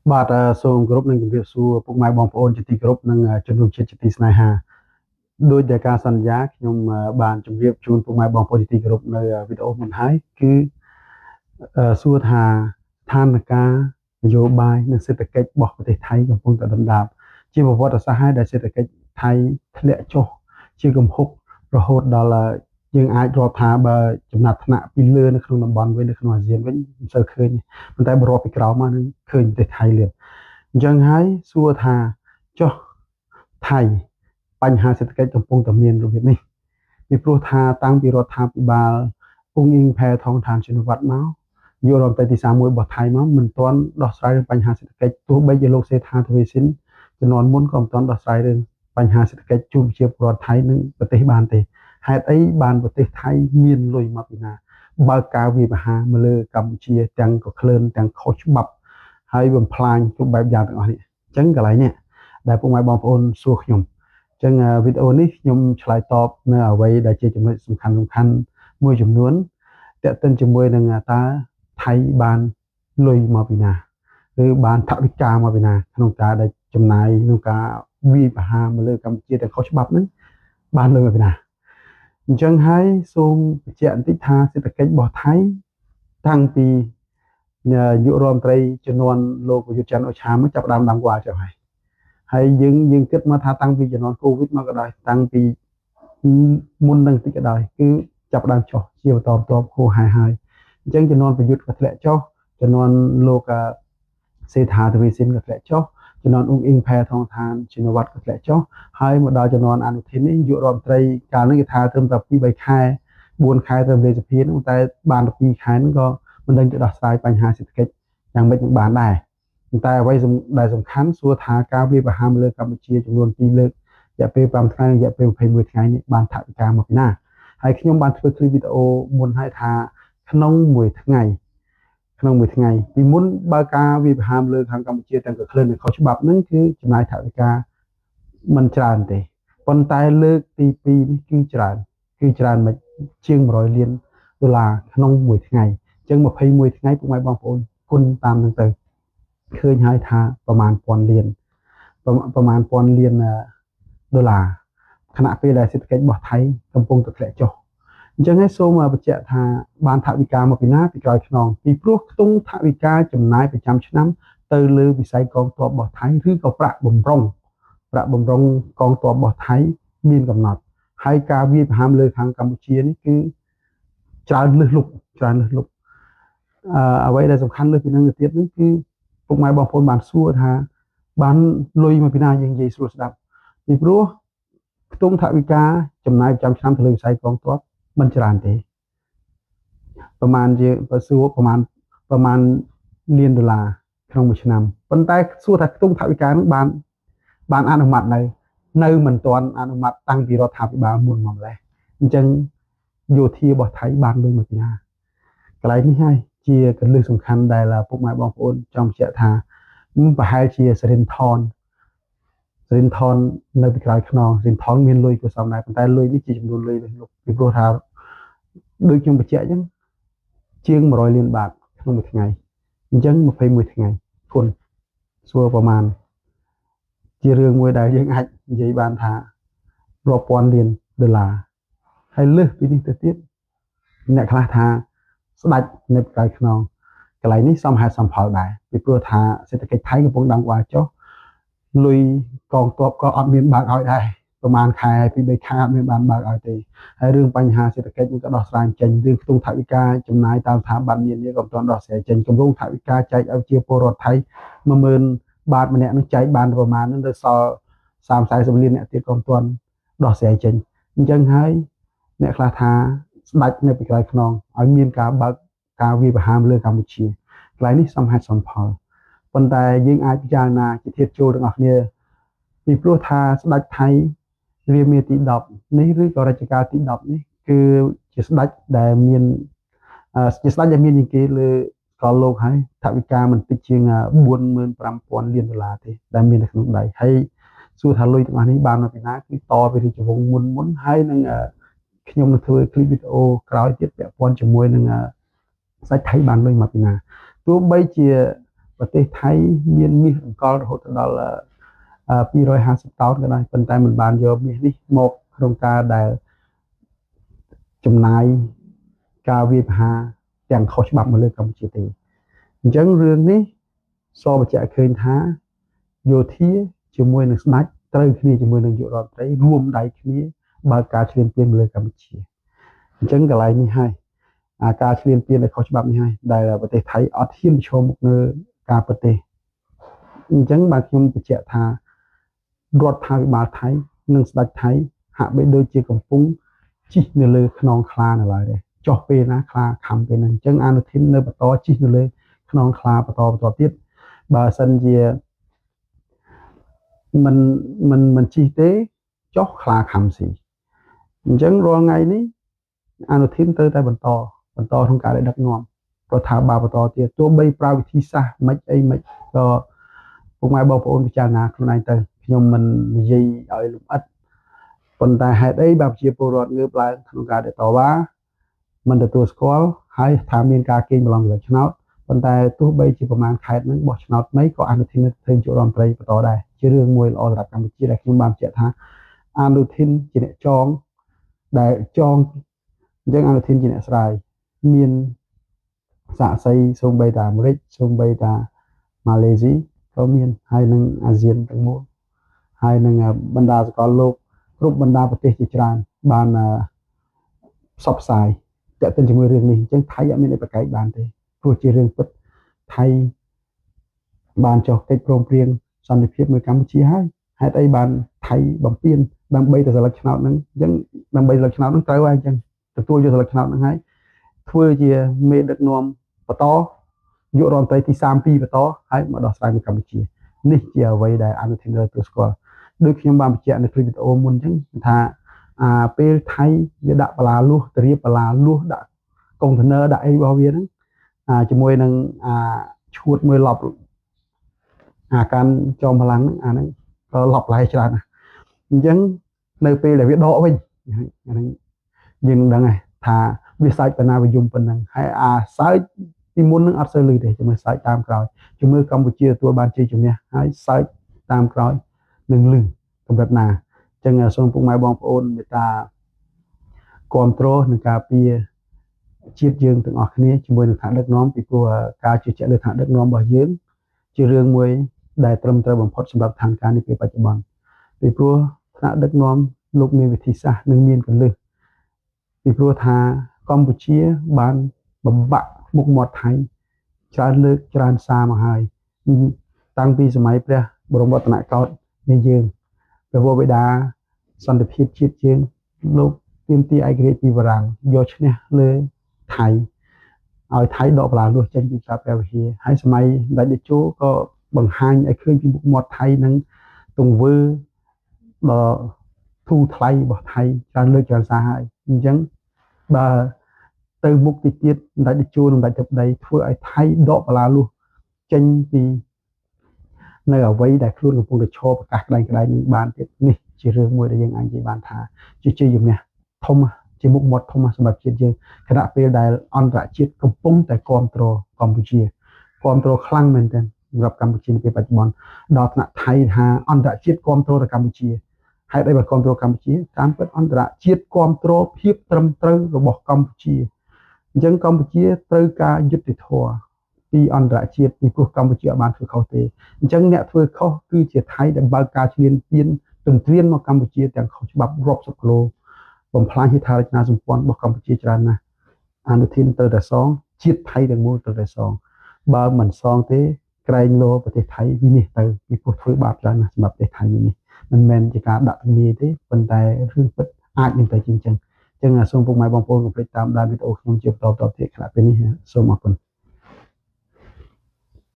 បាទសូមគោរពនឹងជម្រាបសួរពុកម៉ែបងប្អូនជាទីគោរពនិងជនរួមជាតិជាទីស្នេហាដោយតែការសន្យាខ្ញុំបានជម្រាបជូនពុកម៉ែបងប្អូនជាទីគោរពនៅវីដេអូមុនហើយគឺសួរថាស្ថានភាពនយោបាយនិងសេដ្ឋកិច្ចរបស់ប្រទេសថៃកំពុងតែដុនដាបជាប្រវត្តិសាស្ត្រហើយដែលសេដ្ឋកិច្ចថៃធ្លាក់ចុះជាគំហុករហូតដល់យើងអាចរាប់ថាបើចំណាត់ថ្នាក់ពីលើនៅក្នុងតំបន់វិញនៅក្នុងអាស៊ានវិញមិនសូវឃើញប៉ុន្តែបើរាប់ពីក្រោមមកនឹងឃើញប្រទេសថៃលឿនអញ្ចឹងហើយសួរថាចុះថៃបញ្ហាសេដ្ឋកិច្ចកំពុងតែមានរបៀបនេះពីព្រោះថាតាំងពីរដ្ឋាភិបាលអង្គអ៊ីងផែថងឋានชินวัตรមកយករដ្ឋមន្ត្រីទី31របស់ថៃមកមិនទាន់ដោះស្រាយរឿងបញ្ហាសេដ្ឋកិច្ចទោះបីជាលោកសេដ្ឋាទ្វេសិនជំនាន់មុនក៏មិនទាន់ដោះស្រាយរឿងបញ្ហាសេដ្ឋកិច្ចជូនប្រជាពលរដ្ឋថៃនិងប្រទេសបានទេហេតុអីបានប្រទេសថៃមានលុយមកពីណាបើកការវាយប្រហារមកលើកម្ពុជាទាំងកក្លឿនទាំងខុសច្បាប់ហើយបំផ្លាញគ្រប់បែបយ៉ាងទាំងអស់នេះអញ្ចឹងកន្លែងនេះដែលពុកម៉ែបងប្អូនសួរខ្ញុំអញ្ចឹងវីដេអូនេះខ្ញុំឆ្លើយតបនៅអ្វីដែលជាចំណុចសំខាន់មួយចំនួនតេតិនជាមួយនឹងតើថៃបានលុយមកពីណាឬបានថវិកាមកពីណាក្នុងការដែលចំណាយក្នុងការវាយប្រហារមកលើកម្ពុជាទាំងខុសច្បាប់ហ្នឹងបានលុយមកពីណាអញ្ចឹងហើយសូមបញ្ជាក់បន្តិចថាសេដ្ឋកិច្ចរបស់ថៃតាំងពីនាយករដ្ឋមន្ត្រីជំនាន់លោកប្រយុទ្ធច័ន្ទអូឆាមកចាប់ផ្ដើមដាំក្បាលចុះហើយយើងគិតមកថាតាំងពីជំនាន់កូវីដមកក៏ដោយតាំងពីមុននឹងតិចក៏ដោយគឺចាប់ផ្ដើមចុះជាបន្តបន្ទាប់ហូរហែហើយអញ្ចឹងជំនាន់ប្រយុទ្ធក៏ធ្លាក់ចុះជំនាន់លោកសេដ្ឋាទ្វេសិនក៏ធ្លាក់ចុះជំនាន់អង្គអ៊ីងផែថងឋានชินวัตรក៏ធ្លាក់ចុះហើយមកដល់ជំនាន់អនុทิននេះយករដ្ឋមន្ត្រីកាលនេះគេថាត្រឹមតែ2 3ខែ4ខែត្រឹមលេខសភាហ្នឹងតែបានតែ2ខែហ្នឹងក៏មិនដឹងទៅដោះស្រាយបញ្ហាសេដ្ឋកិច្ចយ៉ាងម៉េចនឹងបានដែរតែអ្វីដែលសំខាន់សួរថាការវាយប្រហារលើកម្ពុជាចំនួន2លើករយៈពេល5ថ្ងៃរយៈពេល21ថ្ងៃនេះបានថវិកាមកពីណាហើយខ្ញុំបានធ្វើคลิปវីដេអូមុនឲ្យថាក្នុងមួយថ្ងៃពីមុនបើការវាយប្រហារលើខាងកម្ពុជាទាំងកក្លិននិងខុសច្បាប់ហ្នឹងគឺចំណាយថវិកាមិនច្រើនទេប៉ុន្តែលើកទី2នេះគឺច្រើនមិនជាង100លានដុល្លារក្នុងមួយថ្ងៃអញ្ចឹង21ថ្ងៃពុកម៉ែបងប្អូនគុណតាមនឹងទៅឃើញហើយថាប្រមាណពាន់លានដុល្លារខណៈពេលដែលសេដ្ឋកិច្ចរបស់ថៃកំពុងតែធ្លាក់ចុះអញ្ចឹងហើយសូមបញ្ជាក់ថាបានថវិកាមកពីណាពីក្រោយខ្នងពីព្រោះខ្ទង់ថវិកាចំណាយប្រចាំឆ្នាំទៅលើវិស័យកងទ័ពរបស់ថៃឬក៏ប្រាក់បំរុងកងទ័ពរបស់ថៃមានកំណត់ហើយការវាយប្រហារលើខាងកម្ពុជានេះគឺច្រើនលើសលប់អ្វីដែលសំខាន់លើសពីនឹងទៅទៀតនោះគឺពុកម៉ែបងប្អូនបានសួរថាបានលុយមកពីណាយើងនិយាយស្រួលស្ដាប់ពីព្រោះខ្ទង់ថវិកាចំណាយប្រចាំឆ្នាំទៅលើវិស័យកងទ័ពមិនច្រើនទេប្រហែលជាបើសួរប្រហែលលានដុល្លារក្នុងមួយឆ្នាំប៉ុន្តែសួរថាខ្ទង់ថវិកានោះបានអនុម័តនៅមិនទាន់អនុម័តតាំងពីរដ្ឋាភិបាលមុនមកម្លេះអញ្ចឹងយោធារបស់ថៃបានលុយមកពីណាកន្លែងនេះហើយជាកលឹះសំខាន់ដែលពុកម៉ែបងប្អូនចង់បញ្ជាក់ថាប្រហែលជាសរិនថននៅពីក្រោយខ្នងសរិនថនមានលុយក៏សមដែរប៉ុន្តែលុយនេះជាចំនួនលុយលើសលប់ពីព្រោះថាដូចខ្ញុំបញ្ជាក់អញ្ចឹងជាង100លានបាតក្នុងមួយថ្ងៃអញ្ចឹង21ថ្ងៃគុណសួរប្រមាណជារឿងមួយដែលយើងអាចនិយាយបានថារាប់ពាន់លានដុល្លារហើយលើសពីនេះទៅទៀតអ្នកខ្លះថាស្ដាច់នៅក្រៅខ្នងកន្លែងនេះសមហេតុសមផលដែរពីព្រោះថាសេដ្ឋកិច្ចថៃកំពុងដាំក្បាលចុះលុយកងទ័ពក៏អត់មានបើកឲ្យដែរប្រហែលខែពី3ខែអត់មានបានបើកឲ្យទេហើយរឿងបញ្ហាសេដ្ឋកិច្ចនឹងក៏ដោះស្រាយចេញរឿងខ្ទង់ថវិកាចំណាយតាមស្ថាប័ននានាក៏មិនទាន់ដោះស្រាយចេញគម្រោងថវិកាចែកឲ្យជាពលរដ្ឋថៃ10000បាតម្នាក់នឹងចែកបានប្រមាណនឹងទៅសល់30-40លានអ្នកទៀតក៏មិនទាន់ដោះស្រាយចេញអញ្ចឹងហើយអ្នកខ្លះថាស្ដាច់នៅពីក្រោយខ្នងឲ្យមានការបើកការវាយប្រហារលើកម្ពុជាកន្លែងនេះសមហេតុសមផលប៉ុន្តែយើងអាចពិចារណាជាធៀបចូលទាំងអស់គ្នាពីព្រោះថាស្ដេចថៃរាមាទី10នេះឬក៏រជ្ជកាលទី10នេះគឺជាស្ដេចដែលមានជាងគេលើកលលោកហើយថវិកាមិនតិចជាង45,000លានដុល្លារទេដែលមាននៅក្នុងដៃហើយសួរថាលុយទាំងអស់នេះបានមកពីណាគឺតពីរាជវង្សមុនហើយនឹងខ្ញុំនឹងធ្វើคลิปវីដេអូក្រោយទៀតពាក់ព័ន្ធជាមួយនឹងសាច់ថៃបានលុយមកពីណាទោះបីជា ប្រទេសថៃមានមាសអង្កលរហូតដល់250តោនក៏ដោយប៉ុន្តែមិនបានយកមាសនេះមកក្នុងការដែលចំណាយការវាយប្រហារទាំងខុសច្បាប់មកលើកម្ពុជាទេអញ្ចឹងរឿងនេះសបញ្ជាក់ឃើញថាយោធាជាមួយនឹងស្ដេចត្រូវគ្នាជាមួយនឹងយុរដ្ឋមន្ត្រីរួមដៃគ្នាបើកការឈ្លានពានមកលើកម្ពុជាអញ្ចឹងកន្លែងនេះហើយការឈ្លានពានដែលខុសច្បាប់នេះហើយដែលប្រទេសថៃអត់ហ៊ានប្រឈមមុខនៅការប្រទេសអញ្ចឹងបាទខ្ញុំបញ្ជាក់ថារដ្ឋាភិបាលថៃនិងស្ដេចថៃហាក់បីដូចជាកំពុងជិះនៅលើខ្នងខ្លានៅឡើយដែរចុះពេលណាខ្លាខំពេលហ្នឹងអញ្ចឹងអនុทิននៅបន្តជិះនៅលើខ្នងខ្លាបន្តទៀតបើសិនជាមិនជិះទេចុះខ្លាខំស៊ីអញ្ចឹងរាល់ថ្ងៃនេះអនុทิនត្រូវតែបន្តក្នុងការដឹកនាំរដ្ឋាភិបាលបន្តទៀតទោះបីប្រើវិធីសាស្ត្រមិនអីមិនក៏ពុកម៉ែបងប្អូនពិចារណាខ្លួនឯងទៅខ្ញុំមិននិយាយឲ្យលម្អិតប៉ុន្តែហេតុអីបើប្រជាពលរដ្ឋងើបឡើងក្នុងការតវ៉ាមិនទទួលស្គាល់ហើយថាមានការកេងប្រឡងលើឆ្នោតប៉ុន្តែទោះបីជាប្រមាណខេត្តហ្នឹងបោះឆ្នោតមិនក៏អនុทิនធ្វើជារដ្ឋមន្ត្រីបន្តដែរជារឿងមួយល្អសម្រាប់កម្ពុជាដែលខ្ញុំបានបញ្ជាក់ថាអនុทินជាអ្នកចងដែលចងអញ្ចឹងអនុทินជាអ្នកស្រាយមានសាក្សីសូម្បីតែអាមេរិកសូម្បីតែម៉ាឡេស៊ីក៏មានហើយនឹងអាស៊ានទាំងមូលហើយនឹងបណ្ដាសកលលោកគ្រប់បណ្ដាប្រទេសជាច្រើនបានផ្សព្វផ្សាយតើទៅជាមួយរឿងនេះអញ្ចឹងថៃអត់មានអីប្រកែកបានទេព្រោះជារឿងពិតថៃបានចុះកិច្ចព្រមព្រៀងសន្តិភាពមួយកម្ពុជាហើយហេតុអីបានថៃបំពេញដើម្បីទៅសិលឹកឆ្នោតហ្នឹងអញ្ចឹងដើម្បីសិលឹកឆ្នោតហ្នឹងត្រូវហើយអញ្ចឹងទទួលយកសិលឹកឆ្នោតហ្នឹងហើយធ្វើជាមេដឹកនាំបន្តយុរដ្ឋមន្ត្រីទី32បន្តហើយមកដោះស្រាយនៅកម្ពុជានេះជាអ្វីដែលអនុทินទទួលស្គាល់ដូចខ្ញុំបានបញ្ជាក់នៅវីដេអូមុនអញ្ចឹងថាពេលថៃវាដាក់បលាលួសទៅរៀបបលាលួសដាក់កុងតឺន័រដាក់អីរបស់វាហ្នឹងជាមួយនឹងឈួតមួយឡប់កាន់ចោមพลังហ្នឹងក៏ឡប់ឡែច្រើនណាស់អញ្ចឹងនៅពេលដែលវាដកវិញហ្នឹងយើងដឹងហើយថាវាសើចបណ្ណាវិយមប៉ុណ្ណឹងហើយសើចពីមុននឹងអត់សូវលឺទេជាមួយសើចតាមក្រោយជាមួយកម្ពុជាទទួលបានជ័យជំនះហើយសើចតាមក្រោយនឹងលឺកម្រិតណាអញ្ចឹងសូមពុកម៉ែបងប្អូនមេត្តាគ្រប់គ្រងនឹងការពារជាតិយើងទាំងអស់គ្នាជាមួយនឹងឋានដឹកនាំពីព្រោះការជឿជាក់លើឋានដឹកនាំរបស់យើងជារឿងមួយដែលត្រឹមត្រូវបំផុតសម្រាប់ឋានការនេះពេលបច្ចុប្បន្នពីព្រោះថ្នាក់ដឹកនាំលោកមានវិធីសាស្ត្រនិងមានកលឹះពីព្រោះថាកម្ពុជាបានបំបាក់មុខមាត់ថៃច្រើនលើកច្រើនសារមកហើយតាំងពីសម័យព្រះបរមរតនកោដ្ឋនៃយើងព្រះវរបិតាសន្តិភាពជាតិយើងលោកទាមទារឯករាជ្យពីបារាំងយកឈ្នះលើថៃឲ្យថៃដកបលាលួសចេញពីសាព្រះវិហារហើយសម័យសម្ដេចតេជោក៏បង្ហាញឲ្យឃើញពីមុខមាត់ថៃនឹងទង្វើដ៏ធូរថ្លៃរបស់ថៃច្រើនលើកច្រើនសារហើយអញ្ចឹងបើទៅមុខទីទៀតសម្ដេចតេជោនិងសម្ដេចធិបតីធ្វើឲ្យថៃដកបលាលួសចេញពីនៅអ្វីដែលខ្លួនកំពុងតែឈរប្រកាសក្តែងនឹងបានទៀតនេះជារឿងមួយដែលយើងអាចនិយាយបានថាជាជ័យជំនះធំជាមុខមាត់ធំសម្រាប់ជាតិយើងខណៈពេលដែលអន្តរជាតិកំពុងតែគ្រប់គ្រងកម្ពុជាគ្រប់គ្រងខ្លាំងមែនទែនសម្រាប់កម្ពុជានៅពេលបច្ចុប្បន្នដល់ថ្នាក់ថៃថាអន្តរជាតិគ្រប់គ្រងទៅកម្ពុជាហេតុអីបើគ្រប់គ្រងកម្ពុជាតាមពិតអន្តរជាតិគ្រប់គ្រងភាពត្រឹមត្រូវរបស់កម្ពុជាអញ្ចឹងកម្ពុជាត្រូវការយុត្តិធម៌ពីអន្តរជាតិពីព្រោះកម្ពុជាអត់បានធ្វើខុសទេអញ្ចឹងអ្នកធ្វើខុសគឺជាថៃដែលបើកការឈ្លានពានទន្ទ្រានមកកម្ពុជាទាំងខុសច្បាប់រាប់សិបគីឡូបំផ្លាញហេដ្ឋារចនាសម្ព័ន្ធរបស់កម្ពុជាច្រើនណាស់អនុทินត្រូវតែសងជាតិថៃទាំងមូលត្រូវតែសងបើមិនសងទេក្រែងលោប្រទេសថៃវិនិច្ឆ័យទៅពីព្រោះធ្វើបាបច្រើនណាស់សម្រាប់ប្រទេសថៃនេះមិនមែនជាការដាក់ទង្វើទេប៉ុន្តែរឿងពិតអាចនឹងទៅជាអញ្ចឹងសូមពុកម៉ែបងប្អូនកុំភ្លេចតាមដានវីដេអូខ្ញុំជាបន្តទៀតខណៈពេលនេះសូមអរគុណ